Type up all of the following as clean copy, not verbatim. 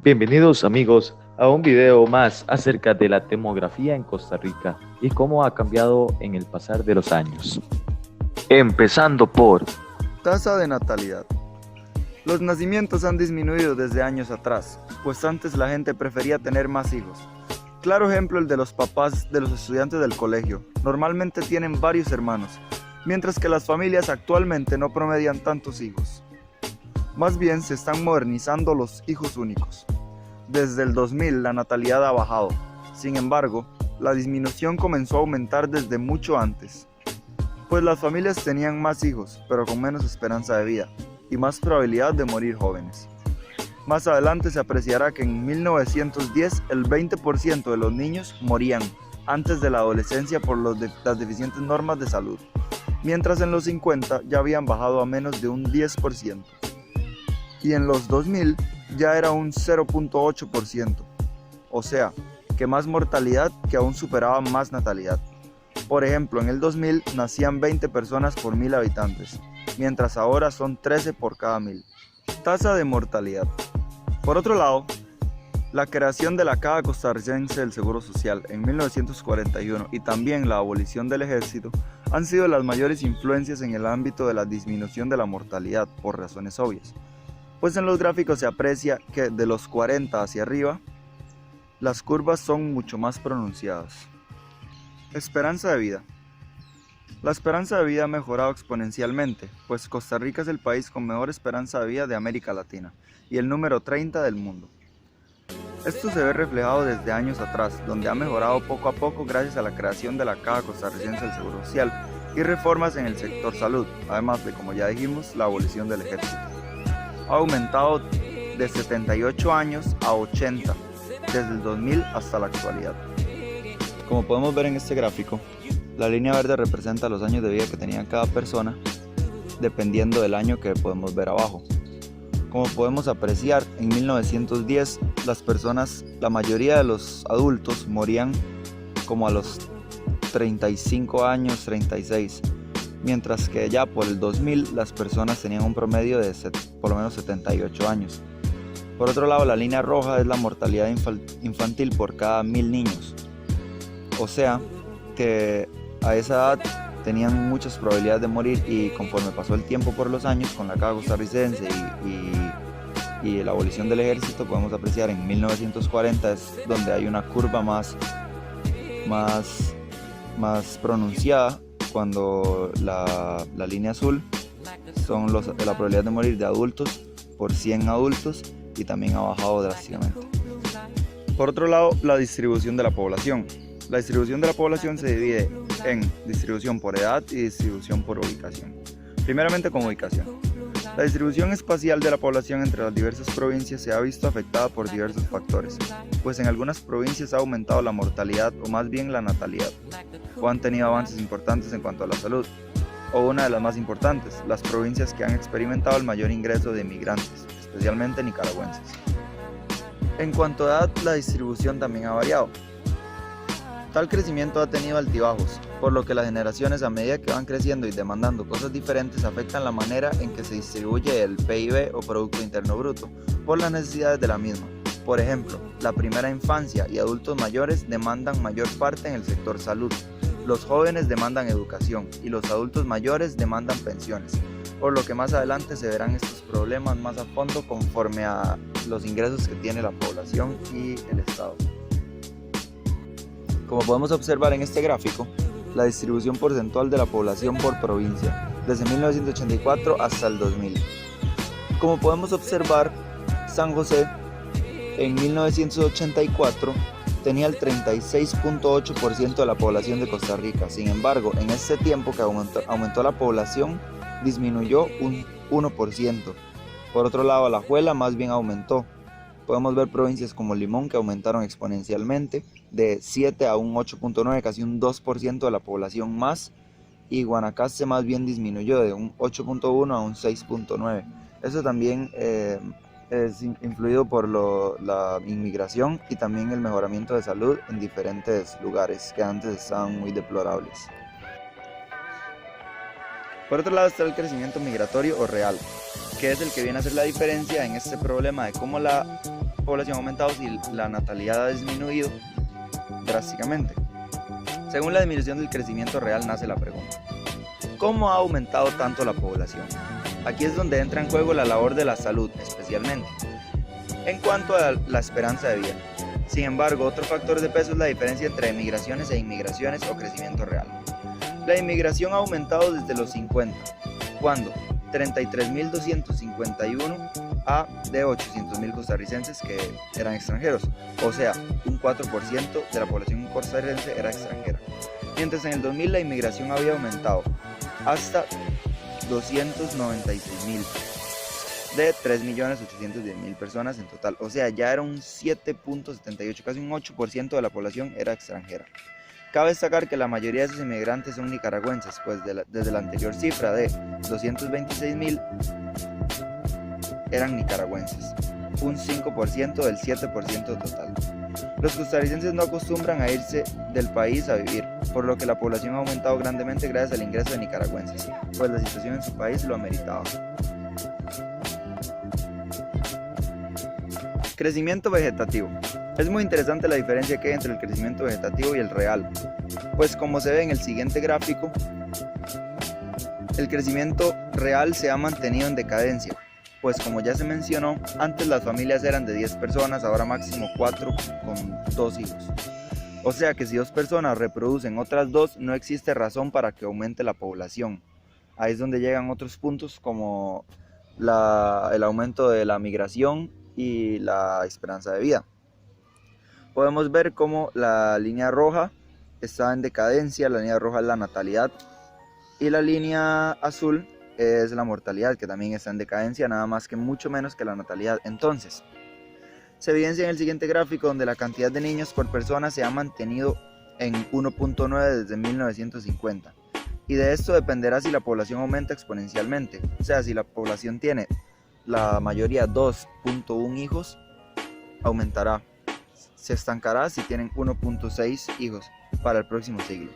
Bienvenidos amigos a un video más acerca de la demografía en Costa Rica y cómo ha cambiado en el pasar de los años. Empezando por Tasa de natalidad. Los nacimientos han disminuido desde años atrás, pues antes la gente prefería tener más hijos. Claro ejemplo el de los papás de los estudiantes del colegio. Normalmente tienen varios hermanos, mientras que las familias actualmente no promedian tantos hijos. Más bien se están modernizando los hijos únicos. Desde el 2000 la natalidad ha bajado. Sin embargo, la disminución comenzó a aumentar desde mucho antes, pues las familias tenían más hijos, pero con menos esperanza de vida y más probabilidad de morir jóvenes. Más adelante se apreciará que en 1910 el 20% de los niños morían antes de la adolescencia por las deficientes normas de salud, mientras en los 50 ya habían bajado a menos de un 10%, y en los 2000 ya era un 0.8%, o sea, que más mortalidad que aún superaba más natalidad. Por ejemplo, en el 2000 nacían 20 personas por 1000 habitantes, mientras ahora son 13 por cada 1000. Tasa de mortalidad. Por otro lado, la creación de la Caja Costarricense del Seguro Social en 1941 y también la abolición del ejército han sido las mayores influencias en el ámbito de la disminución de la mortalidad por razones obvias, pues en los gráficos se aprecia que de los 40 hacia arriba, las curvas son mucho más pronunciadas. Esperanza de vida. La esperanza de vida ha mejorado exponencialmente, pues Costa Rica es el país con mejor esperanza de vida de América Latina y el número 30 del mundo. Esto se ve reflejado desde años atrás, donde ha mejorado poco a poco gracias a la creación de la Caja Costarricense del Seguro Social y reformas en el sector salud, además de, como ya dijimos, la abolición del ejército. Ha aumentado de 78 años a 80, desde el 2000 hasta la actualidad. Como podemos ver en este gráfico, la línea verde representa los años de vida que tenía cada persona, dependiendo del año que podemos ver abajo. Como podemos apreciar, en 1910 la mayoría de los adultos morían como a los 35 años, 36, mientras que ya por el 2000 las personas tenían un promedio de por lo menos 78 años. Por otro lado, la línea roja es la mortalidad infantil por cada 1000 niños. O sea que a esa edad tenían muchas probabilidades de morir, y conforme pasó el tiempo por los años con la Caja Costarricense y la abolición del ejército, podemos apreciar en 1940 es donde hay una curva más pronunciada, cuando la línea azul son la probabilidad de morir de adultos por 100 adultos, y también ha bajado drásticamente. Por otro lado, la distribución de la población. La distribución de la población se divide en distribución por edad y distribución por ubicación. Primeramente, con ubicación. La distribución espacial de la población entre las diversas provincias se ha visto afectada por diversos factores, pues en algunas provincias ha aumentado la mortalidad, o más bien la natalidad, o han tenido avances importantes en cuanto a la salud, o una de las más importantes, las provincias que han experimentado el mayor ingreso de inmigrantes, especialmente nicaragüenses. En cuanto a edad, la distribución también ha variado. Tal crecimiento ha tenido altibajos, por lo que las generaciones, a medida que van creciendo y demandando cosas diferentes, afectan la manera en que se distribuye el PIB o Producto Interno Bruto por las necesidades de la misma. Por ejemplo, la primera infancia y adultos mayores demandan mayor parte en el sector salud, los jóvenes demandan educación y los adultos mayores demandan pensiones, por lo que más adelante se verán estos problemas más a fondo conforme a los ingresos que tiene la población y el Estado. Como podemos observar en este gráfico, la distribución porcentual de la población por provincia, desde 1984 hasta el 2000. Como podemos observar, San José en 1984 tenía el 36.8% de la población de Costa Rica. Sin embargo, en este tiempo que aumentó la población, disminuyó un 1%. Por otro lado, Alajuela más bien aumentó. Podemos ver provincias como Limón que aumentaron exponencialmente de 7 a un 8.9, casi un 2% de la población más, y Guanacaste más bien disminuyó de un 8.1 a un 6.9. Eso también es influido por la inmigración y también el mejoramiento de salud en diferentes lugares que antes estaban muy deplorables. Por otro lado está el crecimiento migratorio o real, que es el que viene a hacer la diferencia en este problema de cómo la población ha aumentado y la natalidad ha disminuido drásticamente. Según la disminución del crecimiento real nace la pregunta: ¿cómo ha aumentado tanto la población? Aquí es donde entra en juego la labor de la salud, especialmente en cuanto a la esperanza de vida. Sin embargo, otro factor de peso es la diferencia entre emigraciones e inmigraciones o crecimiento real. La inmigración ha aumentado desde los 50, cuando 33.251 a de 800.000 costarricenses que eran extranjeros, o sea, un 4% de la población costarricense era extranjera. Mientras en el 2000 la inmigración había aumentado hasta 296.000, de 3.810.000 personas en total, o sea, ya era un 7.78, casi un 8% de la población era extranjera. Cabe destacar que la mayoría de esos inmigrantes son nicaragüenses, pues desde la anterior cifra de 226.000 eran nicaragüenses, un 5% del 7% total. Los costarricenses no acostumbran a irse del país a vivir, por lo que la población ha aumentado grandemente gracias al ingreso de nicaragüenses, pues la situación en su país lo ameritaba. Crecimiento vegetativo. Es muy interesante la diferencia que hay entre el crecimiento vegetativo y el real, pues como se ve en el siguiente gráfico, el crecimiento real se ha mantenido en decadencia, pues como ya se mencionó, antes las familias eran de 10 personas, ahora máximo 4 con 2 hijos. O sea que si 2 personas reproducen otras 2, no existe razón para que aumente la población. Ahí es donde llegan otros puntos como el aumento de la migración y la esperanza de vida. Podemos ver cómo la línea roja está en decadencia, la línea roja es la natalidad y la línea azul es la mortalidad, que también está en decadencia, nada más que mucho menos que la natalidad. Entonces, se evidencia en el siguiente gráfico donde la cantidad de niños por persona se ha mantenido en 1.9 desde 1950. Y de esto dependerá si la población aumenta exponencialmente. O sea, si la población tiene la mayoría 2.1 hijos, aumentará. Se estancará si tienen 1.6 hijos para el próximo siglo.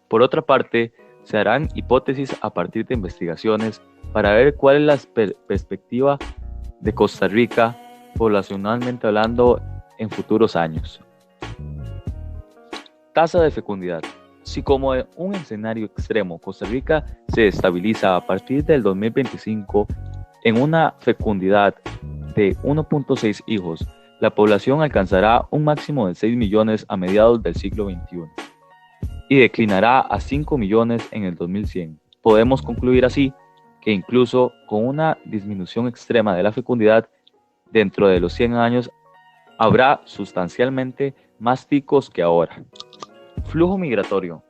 Por otra parte, se harán hipótesis a partir de investigaciones para ver cuál es la perspectiva de Costa Rica poblacionalmente hablando en futuros años. Tasa de fecundidad. Si como en un escenario extremo Costa Rica se estabiliza a partir del 2025 en una fecundidad de 1.6 hijos, la población alcanzará un máximo de 6 millones a mediados del siglo XXI y declinará a 5 millones en el 2100. Podemos concluir así que incluso con una disminución extrema de la fecundidad, dentro de los 100 años habrá sustancialmente más ticos que ahora. Flujo migratorio.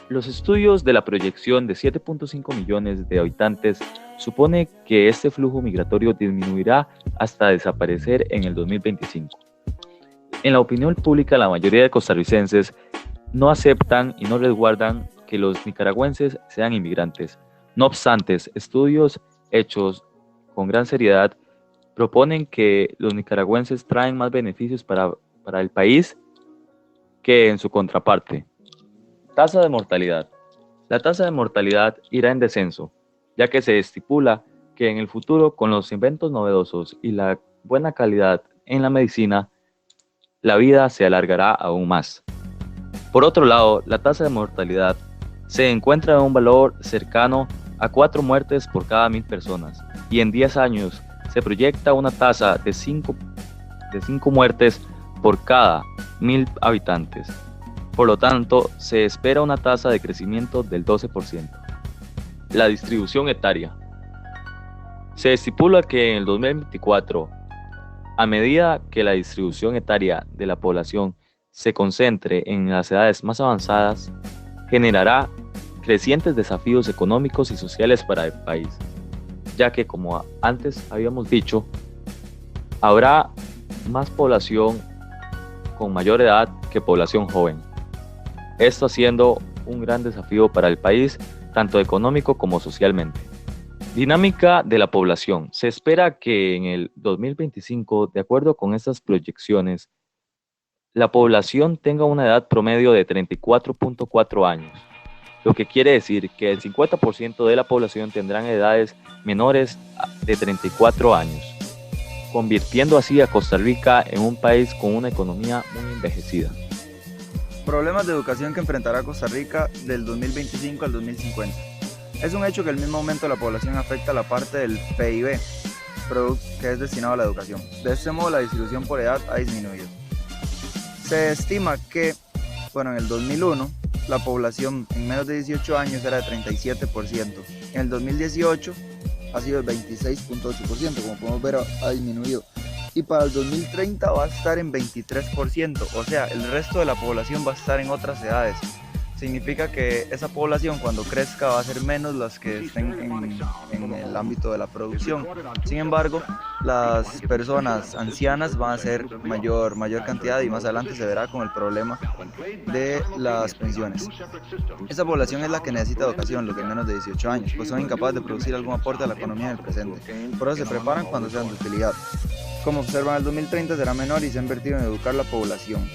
Los estudios de la proyección de 7.5 millones de habitantes supone que este flujo migratorio disminuirá hasta desaparecer en el 2025. En la opinión pública, la mayoría de costarricenses no aceptan y no resguardan que los nicaragüenses sean inmigrantes. No obstante, estudios hechos con gran seriedad proponen que los nicaragüenses traen más beneficios para el país que en su contraparte. Tasa de mortalidad. La tasa de mortalidad irá en descenso, ya que se estipula que en el futuro, con los inventos novedosos y la buena calidad en la medicina, la vida se alargará aún más. Por otro lado, la tasa de mortalidad se encuentra en un valor cercano a 4 muertes por cada 1.000 personas, y en 10 años se proyecta una tasa de 5 muertes por cada 1.000 habitantes. Por lo tanto, se espera una tasa de crecimiento del 12%. La distribución etaria. Se estipula que en el 2024, a medida que la distribución etaria de la población se concentre en las edades más avanzadas, generará crecientes desafíos económicos y sociales para el país, ya que, como antes habíamos dicho, habrá más población con mayor edad que población joven. Esto haciendo un gran desafío para el país, tanto económico como socialmente. Dinámica de la población. Se espera que en el 2025, de acuerdo con estas proyecciones, la población tenga una edad promedio de 34.4 años. lo que quiere decir que el 50% de la población tendrán edades menores de 34 años, convirtiendo así a Costa Rica en un país con una economía muy envejecida. Problemas de educación que enfrentará Costa Rica del 2025 al 2050. Es un hecho que el mismo aumento de la población afecta a la parte del PIB, que es destinado a la educación. De este modo, la distribución por edad ha disminuido. Se estima que, en el 2001, la población en menos de 18 años era de 37%. En el 2018 ha sido de 26.8%, como podemos ver ha disminuido. Y para el 2030 va a estar en 23%, o sea, el resto de la población va a estar en otras edades. Significa que esa población cuando crezca va a ser menos las que estén en el ámbito de la producción. Sin embargo, las personas ancianas van a ser mayor cantidad y más adelante se verá con el problema de las pensiones. Esa población es la que necesita educación, los de menos de 18 años, pues son incapaces de producir algún aporte a la economía en el presente. Por eso se preparan cuando sean de utilidad. Como observan, el 2030 será menor y se ha invertido en educar la población.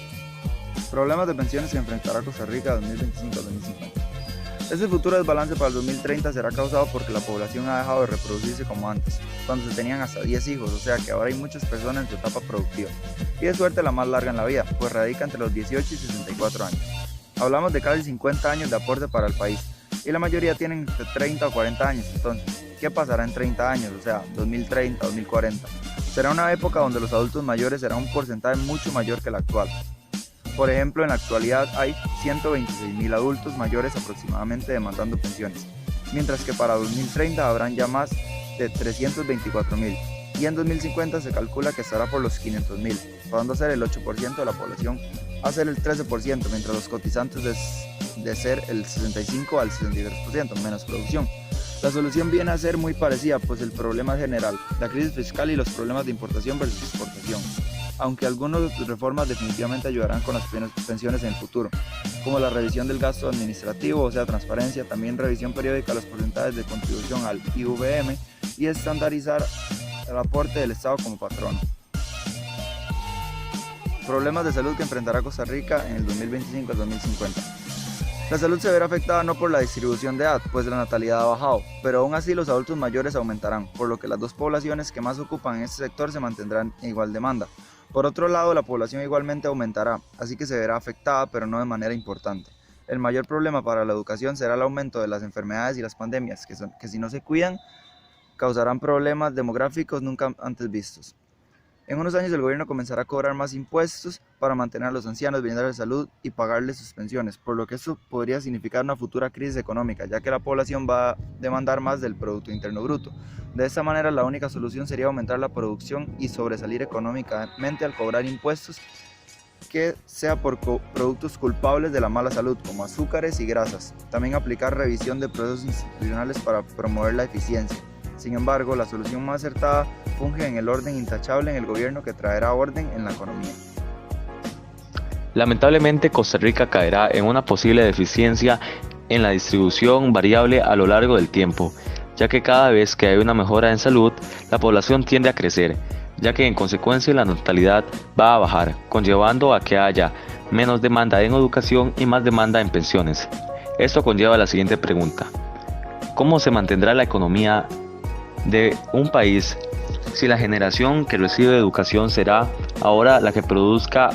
Problemas de pensiones que enfrentará Costa Rica 2025 al 2050. Este futuro desbalance para el 2030 será causado porque la población ha dejado de reproducirse como antes, cuando se tenían hasta 10 hijos, o sea que ahora hay muchas personas en su etapa productiva. Y de suerte la más larga en la vida, pues radica entre los 18 y 64 años. Hablamos de casi 50 años de aporte para el país, y la mayoría tienen entre 30 o 40 años. Entonces, ¿qué pasará en 30 años? O sea, 2030, 2040. Será una época donde los adultos mayores serán un porcentaje mucho mayor que el actual. Por ejemplo, en la actualidad hay 126.000 adultos mayores aproximadamente demandando pensiones, mientras que para 2030 habrán ya más de 324.000, y en 2050 se calcula que estará por los 500.000, pasando a ser el 8% de la población a ser el 13%, mientras los cotizantes de ser el 65 al 63%, menos producción. La solución viene a ser muy parecida, pues el problema es general, la crisis fiscal y los problemas de importación versus exportación, aunque algunas reformas definitivamente ayudarán con las pensiones en el futuro, como la revisión del gasto administrativo, o sea, transparencia, también revisión periódica de los porcentajes de contribución al IVM y estandarizar el aporte del Estado como patrono. Problemas de salud que enfrentará Costa Rica en el 2025 al 2050. La salud se verá afectada no por la distribución de edad, pues la natalidad ha bajado, pero aún así los adultos mayores aumentarán, por lo que las dos poblaciones que más ocupan en este sector se mantendrán en igual demanda. Por otro lado, la población igualmente aumentará, así que se verá afectada, pero no de manera importante. El mayor problema para la educación será el aumento de las enfermedades y las pandemias, que si no se cuidan, causarán problemas demográficos nunca antes vistos. En unos años el gobierno comenzará a cobrar más impuestos para mantener a los ancianos, brindarles salud y pagarles sus pensiones, por lo que esto podría significar una futura crisis económica, ya que la población va a demandar más del Producto Interno Bruto. De esta manera, la única solución sería aumentar la producción y sobresalir económicamente al cobrar impuestos que sea por productos culpables de la mala salud, como azúcares y grasas. También aplicar revisión de procesos institucionales para promover la eficiencia. Sin embargo, la solución más acertada funge en el orden intachable en el gobierno que traerá orden en la economía. Lamentablemente, Costa Rica caerá en una posible deficiencia en la distribución variable a lo largo del tiempo, ya que cada vez que hay una mejora en salud, la población tiende a crecer, ya que en consecuencia la natalidad va a bajar, conllevando a que haya menos demanda en educación y más demanda en pensiones. Esto conlleva la siguiente pregunta: ¿cómo se mantendrá la economía de un país si la generación que recibe educación será ahora la que produzca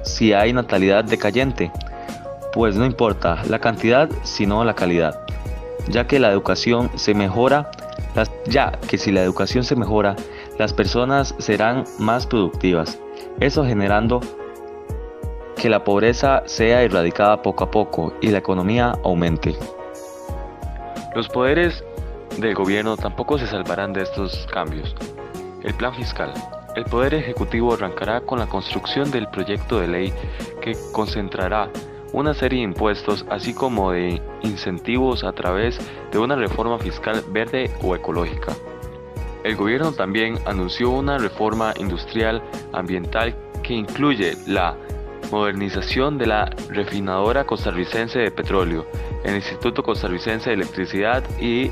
si hay natalidad decayente? Pues no importa la cantidad sino la calidad, ya que si la educación se mejora, las personas serán más productivas, eso generando que la pobreza sea erradicada poco a poco y la economía aumente. Los poderes del gobierno tampoco se salvarán de estos cambios. El plan fiscal. El Poder Ejecutivo arrancará con la construcción del proyecto de ley que concentrará una serie de impuestos así como de incentivos a través de una reforma fiscal verde o ecológica. El gobierno también anunció una reforma industrial ambiental que incluye la modernización de la Refinadora Costarricense de Petróleo, el Instituto Costarricense de Electricidad y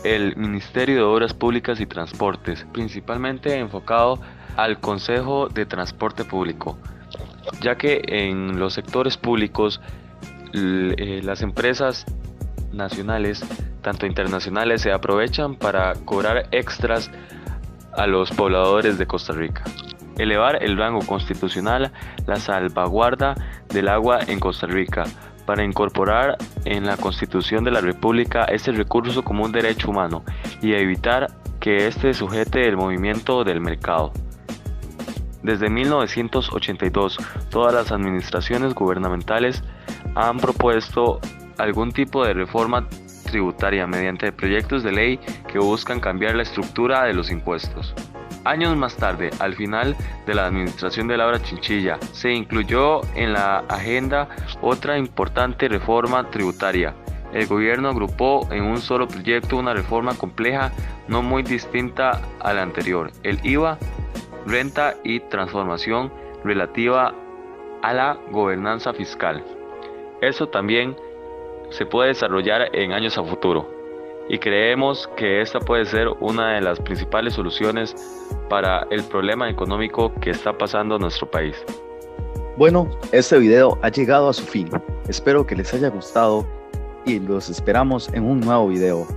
el Ministerio de Obras Públicas y Transportes, principalmente enfocado al Consejo de Transporte Público, ya que en los sectores públicos las empresas nacionales, tanto internacionales, se aprovechan para cobrar extras a los pobladores de Costa Rica. Elevar el rango constitucional, la salvaguarda del agua en Costa Rica, para incorporar en la Constitución de la República este recurso como un derecho humano y evitar que éste sujete el movimiento del mercado. Desde 1982, todas las administraciones gubernamentales han propuesto algún tipo de reforma tributaria mediante proyectos de ley que buscan cambiar la estructura de los impuestos. Años más tarde, al final de la administración de Laura Chinchilla, se incluyó en la agenda otra importante reforma tributaria. El gobierno agrupó en un solo proyecto una reforma compleja no muy distinta a la anterior, el IVA, renta y transformación relativa a la gobernanza fiscal. Eso también se puede desarrollar en años a futuro y creemos que esta puede ser una de las principales soluciones para el problema económico que está pasando nuestro país. Bueno, este video ha llegado a su fin. Espero que les haya gustado y los esperamos en un nuevo video.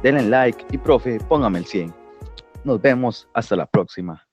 Denle like y profe, póngame el 100. Nos vemos hasta la próxima.